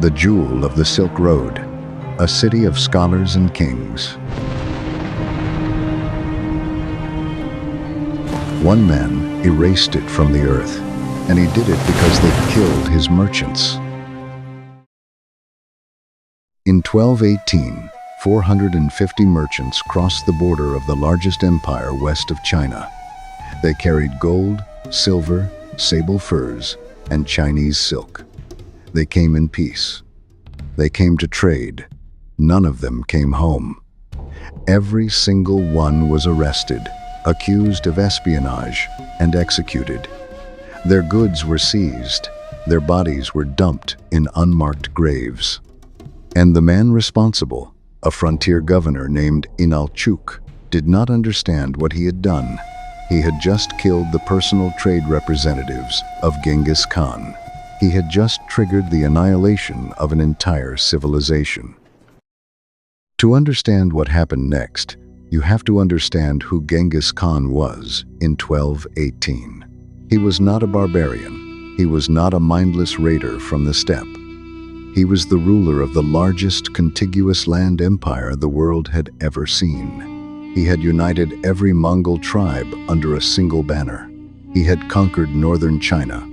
the jewel of the Silk Road, a city of scholars and kings. One man erased it from the earth, and he did it because they killed his merchants. In 1218, 450 merchants crossed the border of the largest empire west of China. They carried gold, silver, sable furs, and Chinese silk. They came in peace. They came to trade. None of them came home. Every single one was arrested, accused of espionage, and executed. Their goods were seized. Their bodies were dumped in unmarked graves. And the man responsible, a frontier governor named Inalchuk, did not understand what he had done. He had just killed the personal trade representatives of Genghis Khan. He had just triggered the annihilation of an entire civilization. To understand what happened next, you have to understand who Genghis Khan was in 1218. He was not a barbarian. He was not a mindless raider from the steppe. He was the ruler of the largest contiguous land empire the world had ever seen. He had united every Mongol tribe under a single banner. He had conquered northern China.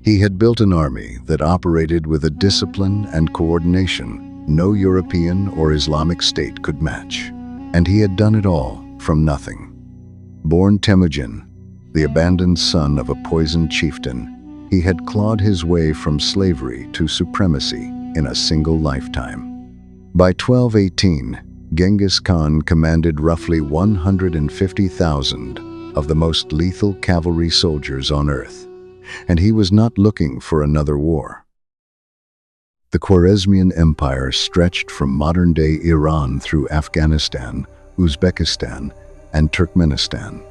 He had built an army that operated with a discipline and coordination no European or Islamic state could match. And he had done it all from nothing. Born Temujin, the abandoned son of a poisoned chieftain, he had clawed his way from slavery to supremacy in a single lifetime. By 1218, Genghis Khan commanded roughly 150,000 of the most lethal cavalry soldiers on earth, and he was not looking for another war. The Khwarezmian Empire stretched from modern-day Iran through Afghanistan, Uzbekistan, and Turkmenistan.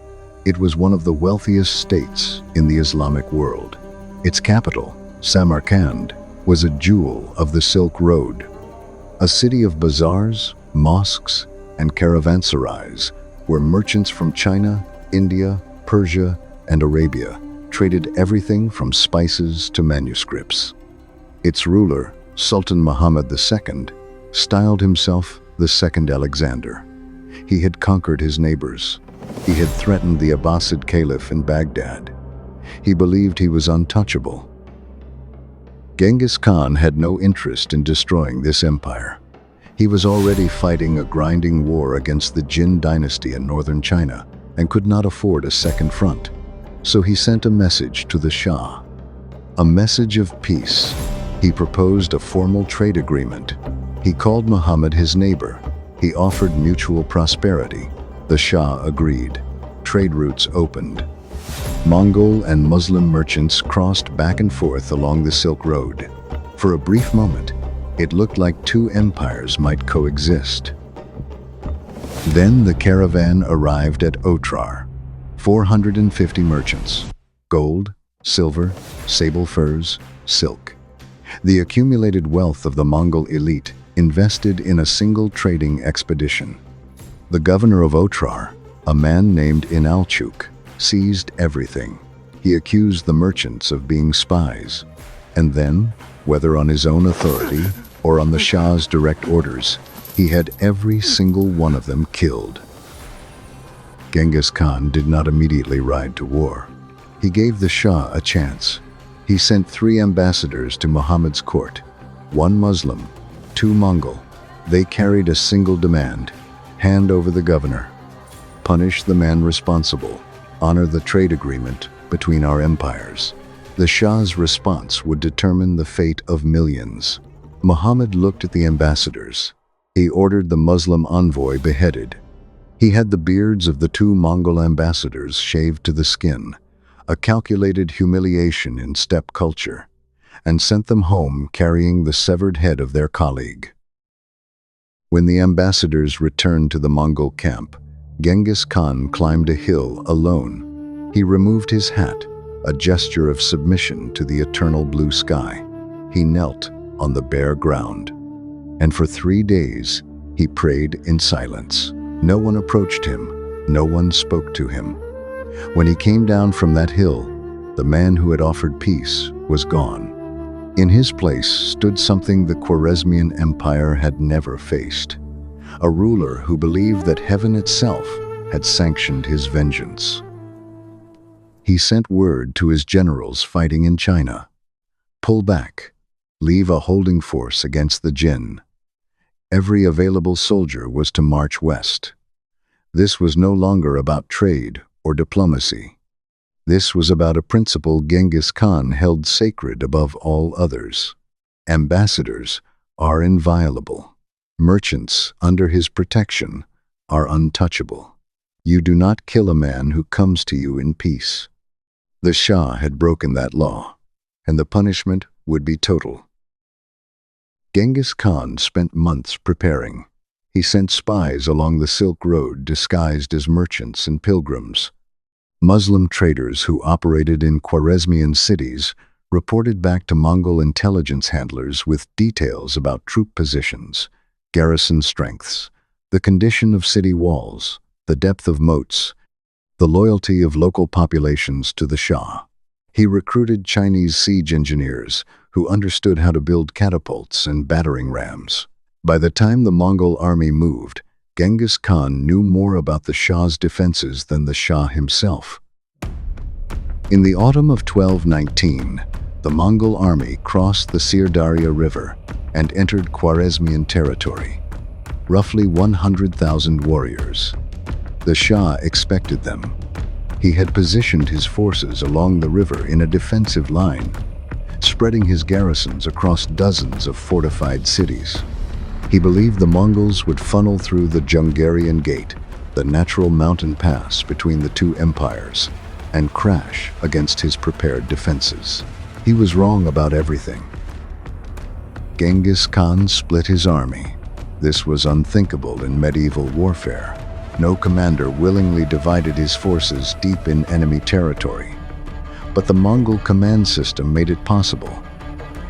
It was one of the wealthiest states in the Islamic world. Its capital, Samarkand, was a jewel of the Silk Road, a city of bazaars, mosques, and caravanserais, where merchants from China, India, Persia, and Arabia traded everything from spices to manuscripts. Its ruler, Sultan Muhammad II, styled himself the Second Alexander. He had conquered his neighbors. He had threatened the Abbasid Caliph in Baghdad. He believed he was untouchable. Genghis Khan had no interest in destroying this empire. He was already fighting a grinding war against the Jin dynasty in northern China and could not afford a second front. So he sent a message to the Shah. A message of peace. He proposed a formal trade agreement. He called Muhammad his neighbor. He offered mutual prosperity. The Shah agreed. Trade routes opened. Mongol and Muslim merchants crossed back and forth along the Silk Road. For a brief moment, it looked like two empires might coexist. Then the caravan arrived at Otrar. 450 merchants. Gold, silver, sable furs, silk. The accumulated wealth of the Mongol elite invested in a single trading expedition. The governor of Otrar, a man named Inalchuk, seized everything. He accused the merchants of being spies. And then, whether on his own authority or on the Shah's direct orders, he had every single one of them killed. Genghis Khan did not immediately ride to war. He gave the Shah a chance. He sent 3 ambassadors to Muhammad's court, 1 Muslim, 2 Mongol. They carried a single demand: hand over the governor. Punish the man responsible. Honor the trade agreement between our empires. The Shah's response would determine the fate of millions. Muhammad looked at the ambassadors. He ordered the Muslim envoy beheaded. He had the beards of the 2 Mongol ambassadors shaved to the skin, a calculated humiliation in steppe culture, and sent them home carrying the severed head of their colleague. When the ambassadors returned to the Mongol camp, Genghis Khan climbed a hill alone. He removed his hat, a gesture of submission to the eternal blue sky. He knelt on the bare ground. And for 3 days, he prayed in silence. No one approached him. No one spoke to him. When he came down from that hill, the man who had offered peace was gone. In his place stood something the Khwarezmian Empire had never faced, a ruler who believed that heaven itself had sanctioned his vengeance. He sent word to his generals fighting in China: pull back, leave a holding force against the Jin. Every available soldier was to march west. This was no longer about trade or diplomacy. This was about a principle Genghis Khan held sacred above all others. Ambassadors are inviolable. Merchants under his protection are untouchable. You do not kill a man who comes to you in peace. The Shah had broken that law, and the punishment would be total. Genghis Khan spent months preparing. He sent spies along the Silk Road disguised as merchants and pilgrims. Muslim traders who operated in Khwarezmian cities reported back to Mongol intelligence handlers with details about troop positions, garrison strengths, the condition of city walls, the depth of moats, the loyalty of local populations to the Shah. He recruited Chinese siege engineers who understood how to build catapults and battering rams. By the time the Mongol army moved, Genghis Khan knew more about the Shah's defenses than the Shah himself. In the autumn of 1219, the Mongol army crossed the Sir-Darya River and entered Khwarezmian territory. Roughly 100,000 warriors. The Shah expected them. He had positioned his forces along the river in a defensive line, spreading his garrisons across dozens of fortified cities. He believed the Mongols would funnel through the Jungarian Gate, the natural mountain pass between the two empires, and crash against his prepared defenses. He was wrong about everything. Genghis Khan split his army. This was unthinkable in medieval warfare. No commander willingly divided his forces deep in enemy territory. But the Mongol command system made it possible.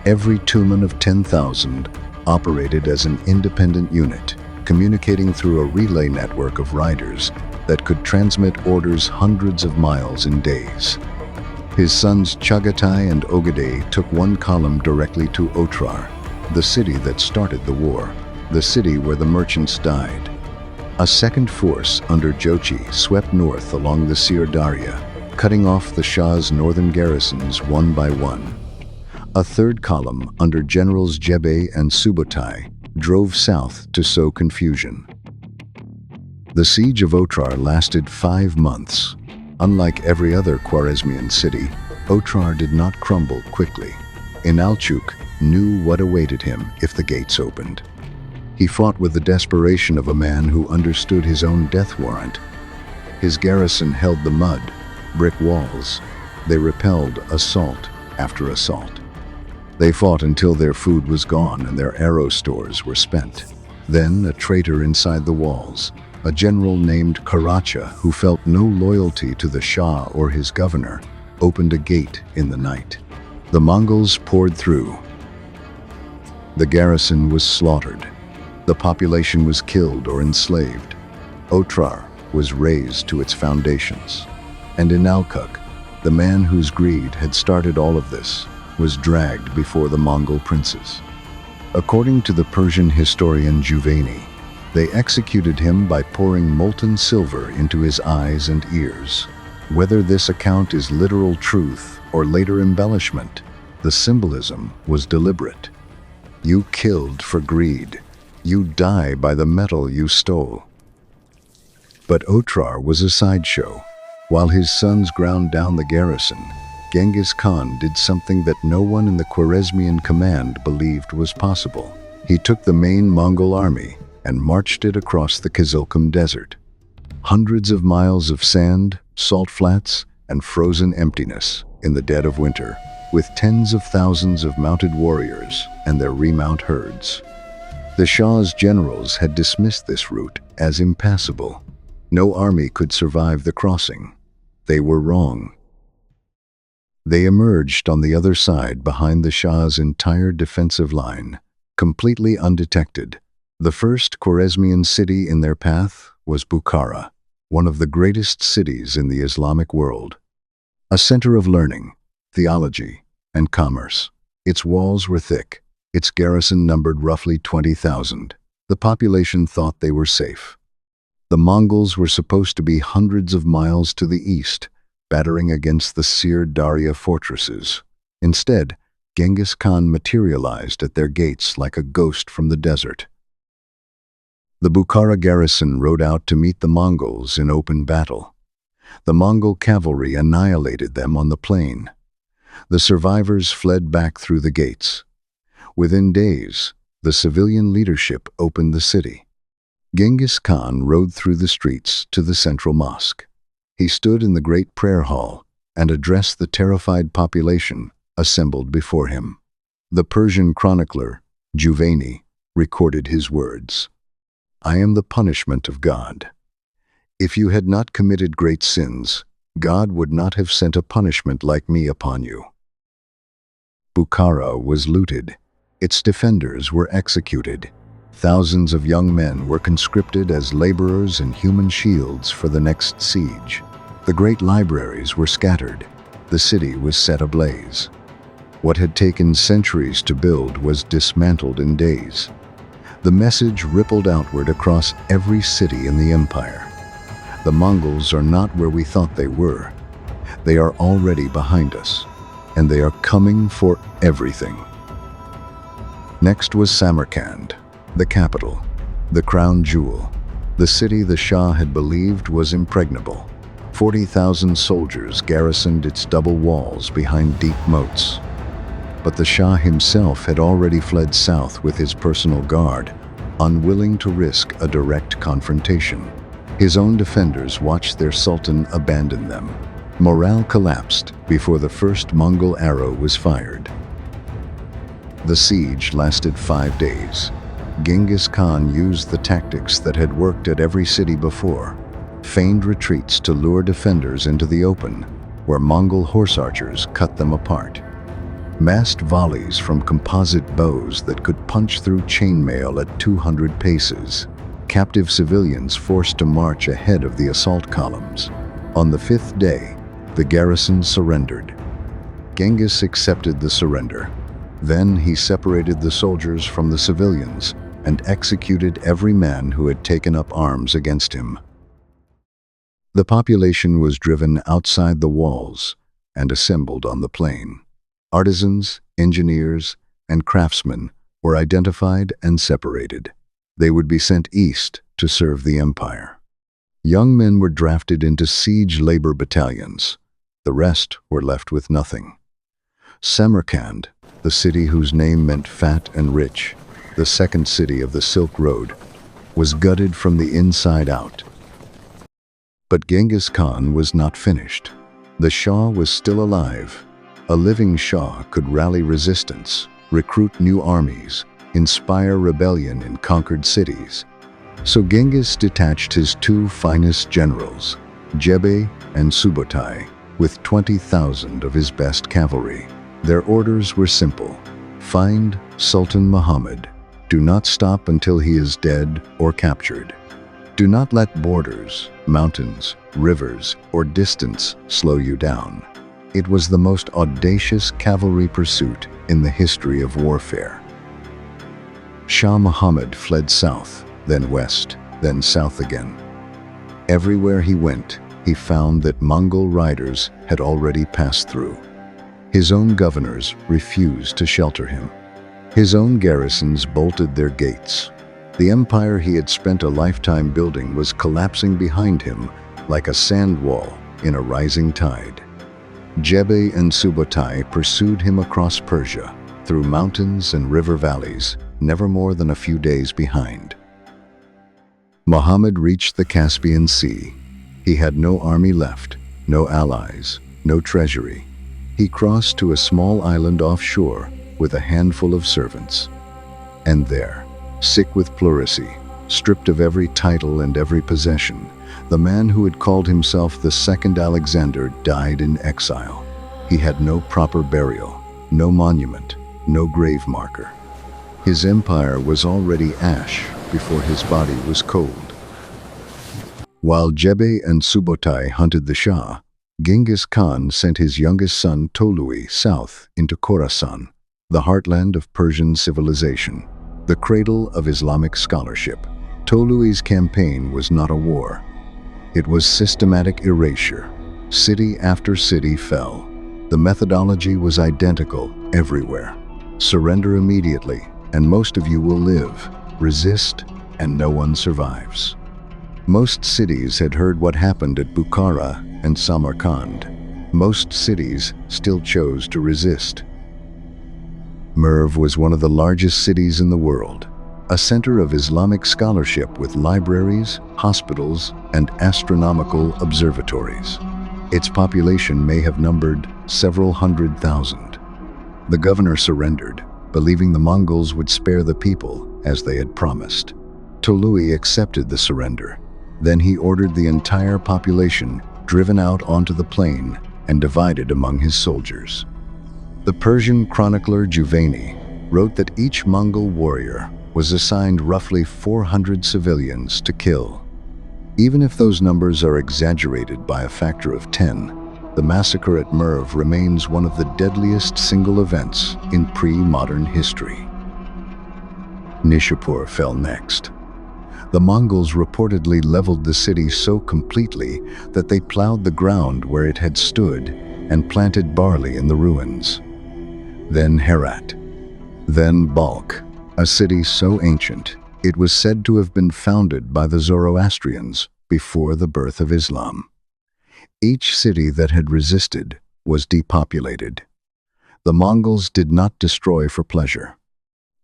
Every tumen of 10,000 operated as an independent unit, communicating through a relay network of riders that could transmit orders hundreds of miles in days. His sons Chagatai and Ogadai took one column directly to Otrar, the city that started the war, the city where the merchants died. A second force under Jochi swept north along the Sir-Darya, cutting off the Shah's northern garrisons one by one. A third column under Generals Jebe and Subotai drove south to sow confusion. The siege of Otrar lasted 5 months. Unlike every other Khwarezmian city, Otrar did not crumble quickly. Inalchuk knew what awaited him if the gates opened. He fought with the desperation of a man who understood his own death warrant. His garrison held the mud, brick walls. They repelled assault after assault. They fought until their food was gone and their arrow stores were spent. Then a traitor inside the walls, a general named Karacha, who felt no loyalty to the Shah or his governor, opened a gate in the night. The Mongols poured through. The garrison was slaughtered. The population was killed or enslaved. Otrar was razed to its foundations. And Inalchuk, the man whose greed had started all of this, was dragged before the Mongol princes. According to the Persian historian Juvayni, they executed him by pouring molten silver into his eyes and ears. Whether this account is literal truth or later embellishment, the symbolism was deliberate. You killed for greed. You die by the metal you stole. But Otrar was a sideshow. While his sons ground down the garrison, Genghis Khan did something that no one in the Khwarezmian command believed was possible. He took the main Mongol army and marched it across the Kizilkum Desert. Hundreds of miles of sand, salt flats, and frozen emptiness in the dead of winter, with tens of thousands of mounted warriors and their remount herds. The Shah's generals had dismissed this route as impassable. No army could survive the crossing. They were wrong. They emerged on the other side behind the Shah's entire defensive line, completely undetected. The first Khwarezmian city in their path was Bukhara, one of the greatest cities in the Islamic world. A center of learning, theology, and commerce. Its walls were thick. Its garrison numbered roughly 20,000. The population thought they were safe. The Mongols were supposed to be hundreds of miles to the east, battering against the Sir Daria fortresses. Instead, Genghis Khan materialized at their gates like a ghost from the desert. The Bukhara garrison rode out to meet the Mongols in open battle. The Mongol cavalry annihilated them on the plain. The survivors fled back through the gates. Within days, the civilian leadership opened the city. Genghis Khan rode through the streets to the central mosque. He stood in the great prayer hall and addressed the terrified population assembled before him. The Persian chronicler, Juvaini, recorded his words, "I am the punishment of God. If you had not committed great sins, God would not have sent a punishment like me upon you." Bukhara was looted. Its defenders were executed. Thousands of young men were conscripted as laborers and human shields for the next siege. The great libraries were scattered. The city was set ablaze. What had taken centuries to build was dismantled in days. The message rippled outward across every city in the empire. The Mongols are not where we thought they were. They are already behind us, and they are coming for everything. Next was Samarkand, the capital, the crown jewel, the city the Shah had believed was impregnable. 40,000 soldiers garrisoned its double walls behind deep moats. But the Shah himself had already fled south with his personal guard, unwilling to risk a direct confrontation. His own defenders watched their sultan abandon them. Morale collapsed before the first Mongol arrow was fired. The siege lasted 5 days. Genghis Khan used the tactics that had worked at every city before, feigned retreats to lure defenders into the open, where Mongol horse archers cut them apart. Massed volleys from composite bows that could punch through chainmail at 200 paces. Captive civilians forced to march ahead of the assault columns. On the 5th day, the garrison surrendered. Genghis accepted the surrender. Then he separated the soldiers from the civilians and executed every man who had taken up arms against him. The population was driven outside the walls and assembled on the plain. Artisans, engineers, and craftsmen were identified and separated. They would be sent east to serve the empire. Young men were drafted into siege labor battalions. The rest were left with nothing. Samarkand, the city whose name meant fat and rich, the second city of the Silk Road, was gutted from the inside out. But Genghis Khan was not finished. The Shah was still alive. A living Shah could rally resistance, recruit new armies, inspire rebellion in conquered cities. So Genghis detached his 2 finest generals, Jebe and Subutai, with 20,000 of his best cavalry. Their orders were simple: find Sultan Muhammad. Do not stop until he is dead or captured. Do not let borders, mountains, rivers, or distance slow you down. It was the most audacious cavalry pursuit in the history of warfare. Shah Muhammad fled south, then west, then south again. Everywhere he went, he found that Mongol riders had already passed through. His own governors refused to shelter him. His own garrisons bolted their gates. The empire he had spent a lifetime building was collapsing behind him like a sand wall in a rising tide. Jebe and Subutai pursued him across Persia, through mountains and river valleys, never more than a few days behind. Muhammad reached the Caspian Sea. He had no army left, no allies, no treasury. He crossed to a small island offshore with a handful of servants. And there, sick with pleurisy, stripped of every title and every possession, the man who had called himself the Second Alexander died in exile. He had no proper burial, no monument, no grave marker. His empire was already ash before his body was cold. While Jebe and Subutai hunted the Shah, Genghis Khan sent his youngest son Tolui south into Khorasan, the heartland of Persian civilization, the cradle of Islamic scholarship. Tolui's campaign was not a war. It was systematic erasure. City after city fell. The methodology was identical everywhere. Surrender immediately, and most of you will live. Resist, and no one survives. Most cities had heard what happened at Bukhara and Samarkand. Most cities still chose to resist. Merv was one of the largest cities in the world, a center of Islamic scholarship with libraries, hospitals, and astronomical observatories. Its population may have numbered several 100,000. The governor surrendered, believing the Mongols would spare the people as they had promised. Tolui accepted the surrender. Then he ordered the entire population driven out onto the plain and divided among his soldiers. The Persian chronicler Juvayni wrote that each Mongol warrior was assigned roughly 400 civilians to kill. Even if those numbers are exaggerated by a factor of 10, the massacre at Merv remains one of the deadliest single events in pre-modern history. Nishapur fell next. The Mongols reportedly leveled the city so completely that they plowed the ground where it had stood and planted barley in the ruins. Then Herat. Then Balkh, a city so ancient it was said to have been founded by the Zoroastrians before the birth of Islam. Each city that had resisted was depopulated. The Mongols did not destroy for pleasure.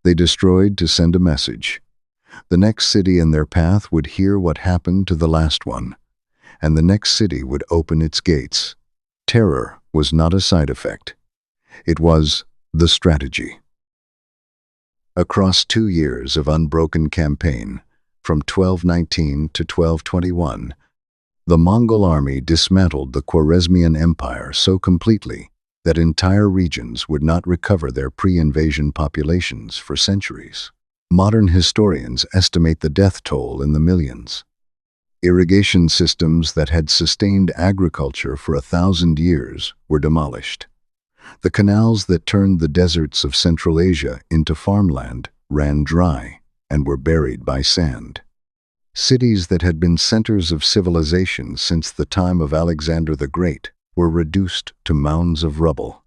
They destroyed to send a message. The next city in their path would hear what happened to the last one, and the next city would open its gates. Terror was not a side effect. It was the strategy. Across 2 years of unbroken campaign, from 1219 to 1221, the Mongol army dismantled the Khwarezmian Empire so completely that entire regions would not recover their pre-invasion populations for centuries. Modern historians estimate the death toll in the millions. Irrigation systems that had sustained agriculture for 1,000 years were demolished. The canals that turned the deserts of Central Asia into farmland ran dry and were buried by sand. Cities that had been centers of civilization since the time of Alexander the Great were reduced to mounds of rubble.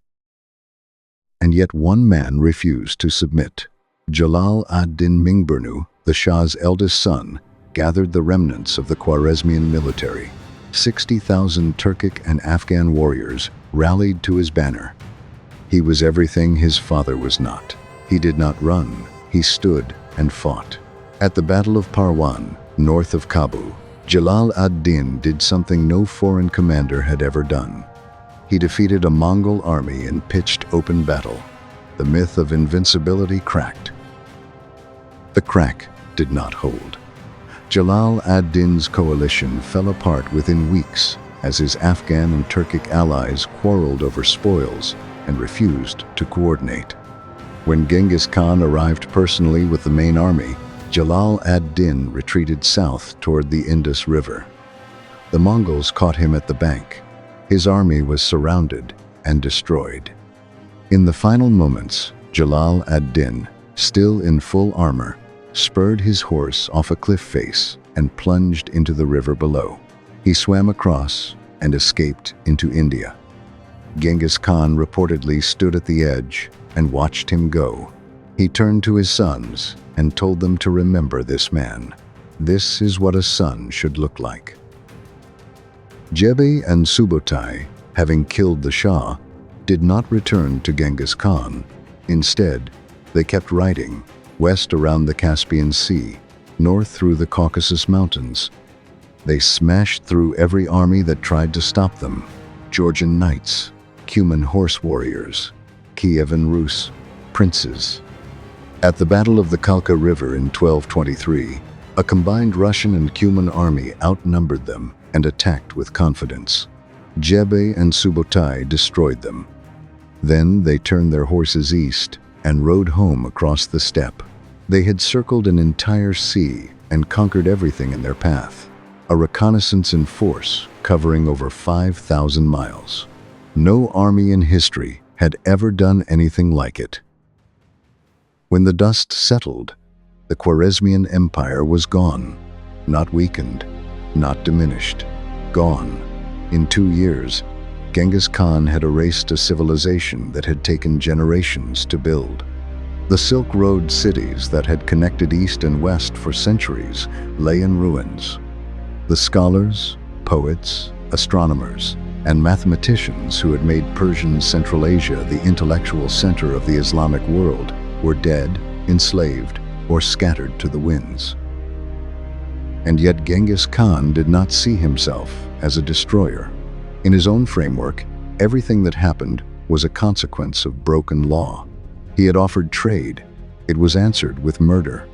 And yet one man refused to submit. Jalal ad-Din Mingburnu, the Shah's eldest son, gathered the remnants of the Khwarezmian military. 60,000 Turkic and Afghan warriors rallied to his banner. He was everything his father was not. He did not run, he stood and fought. At the Battle of Parwan, north of Kabu, Jalal ad-Din did something no foreign commander had ever done. He defeated a Mongol army in pitched open battle. The myth of invincibility cracked. The crack did not hold. Jalal ad-Din's coalition fell apart within weeks as his Afghan and Turkic allies quarreled over spoils and refused to coordinate. When Genghis Khan arrived personally with the main army, Jalal ad-Din retreated south toward the Indus River. The Mongols caught him at the bank. His army was surrounded and destroyed. In the final moments, Jalal ad-Din, still in full armor, spurred his horse off a cliff face and plunged into the river below. He swam across and escaped into India. Genghis Khan reportedly stood at the edge and watched him go. He turned to his sons and told them to remember this man. This is what a son should look like. Jebe and Subotai, having killed the Shah, did not return to Genghis Khan. Instead, they kept riding west around the Caspian Sea, north through the Caucasus Mountains. They smashed through every army that tried to stop them. Georgian knights, Cuman horse warriors, Kievan Rus, princes. At the Battle of the Kalka River in 1223, a combined Russian and Cuman army outnumbered them and attacked with confidence. Jebe and Subotai destroyed them. Then they turned their horses east and rode home across the steppe. They had circled an entire sea and conquered everything in their path. A reconnaissance in force covering over 5,000 miles. No army in history had ever done anything like it. When the dust settled, the Khwarezmian Empire was gone, not weakened, not diminished, gone. In 2 years, Genghis Khan had erased a civilization that had taken generations to build. The Silk Road cities that had connected east and west for centuries lay in ruins. The scholars, poets, astronomers, and mathematicians who had made Persian Central Asia the intellectual center of the Islamic world were dead, enslaved, or scattered to the winds. And yet Genghis Khan did not see himself as a destroyer. In his own framework, everything that happened was a consequence of broken law. He had offered trade. It was answered with murder.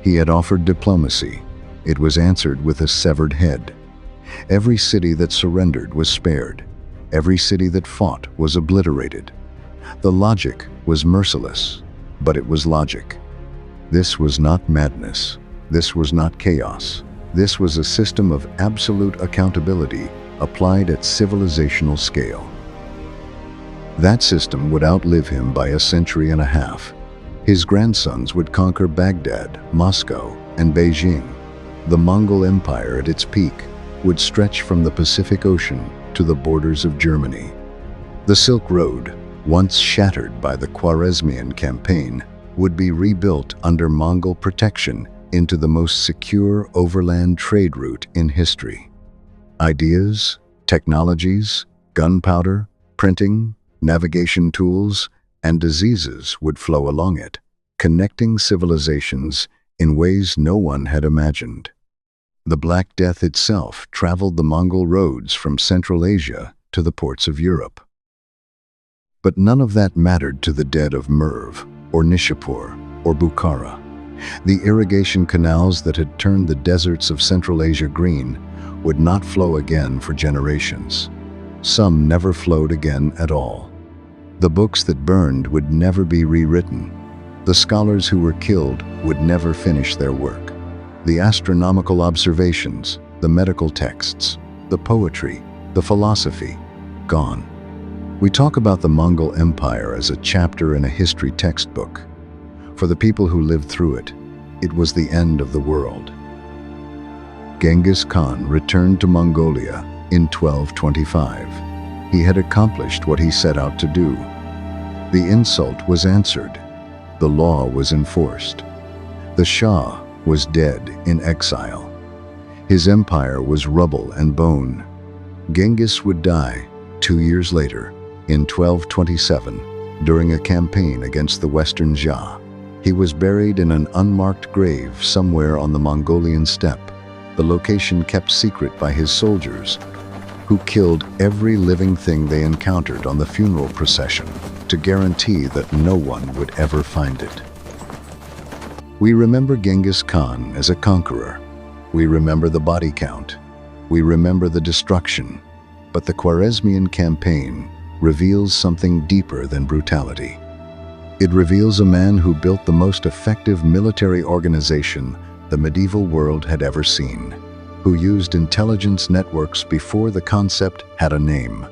He had offered diplomacy. It was answered with a severed head. Every city that surrendered was spared. Every city that fought was obliterated. The logic was merciless, but it was logic. This was not madness. This was not chaos. This was a system of absolute accountability applied at civilizational scale. That system would outlive him by a century and a half. His grandsons would conquer Baghdad, Moscow, and Beijing. The Mongol Empire at its peak would stretch from the Pacific Ocean to the borders of Germany. The Silk Road, once shattered by the Khwarezmian campaign, would be rebuilt under Mongol protection into the most secure overland trade route in history. Ideas, technologies, gunpowder, printing, navigation tools, and diseases would flow along it, connecting civilizations in ways no one had imagined. The Black Death itself traveled the Mongol roads from Central Asia to the ports of Europe. But none of that mattered to the dead of Merv, or Nishapur, or Bukhara. The irrigation canals that had turned the deserts of Central Asia green would not flow again for generations. Some never flowed again at all. The books that burned would never be rewritten. The scholars who were killed would never finish their work. The astronomical observations, the medical texts, the poetry, the philosophy, gone. We talk about the Mongol Empire as a chapter in a history textbook. For the people who lived through it, it was the end of the world. Genghis Khan returned to Mongolia in 1225. He had accomplished what he set out to do. The insult was answered. The law was enforced. The Shah was dead in exile. His empire was rubble and bone. Genghis would die 2 years later, in 1227, during a campaign against the Western Shah. He was buried in an unmarked grave somewhere on the Mongolian steppe, the location kept secret by his soldiers, who killed every living thing they encountered on the funeral procession to guarantee that no one would ever find it. We remember Genghis Khan as a conqueror. We remember the body count. We remember the destruction. But the Khwarezmian campaign reveals something deeper than brutality. It reveals a man who built the most effective military organization the medieval world had ever seen, who used intelligence networks before the concept had a name,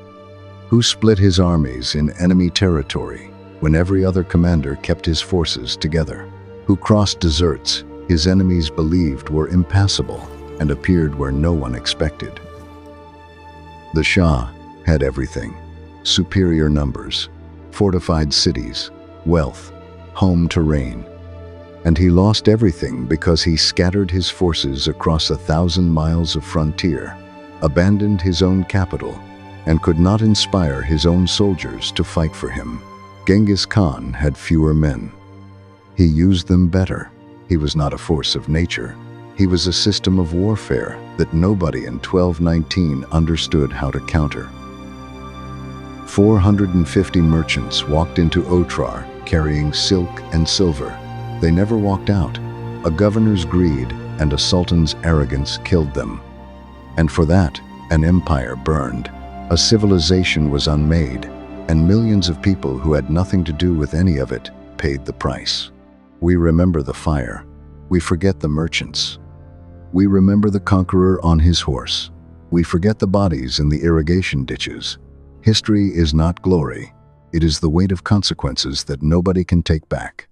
who split his armies in enemy territory when every other commander kept his forces together, who crossed deserts his enemies believed were impassable and appeared where no one expected. The Shah had everything: superior numbers, fortified cities, wealth, home terrain. And he lost everything because he scattered his forces across 1,000 miles of frontier, abandoned his own capital, and could not inspire his own soldiers to fight for him. Genghis Khan had fewer men. He used them better. He was not a force of nature. He was a system of warfare that nobody in 1219 understood how to counter. 450 merchants walked into Otrar carrying silk and silver. They never walked out. A governor's greed and a sultan's arrogance killed them. And for that, an empire burned. A civilization was unmade, and millions of people who had nothing to do with any of it paid the price. We remember the fire. We forget the merchants. We remember the conqueror on his horse. We forget the bodies in the irrigation ditches. History is not glory. It is the weight of consequences that nobody can take back.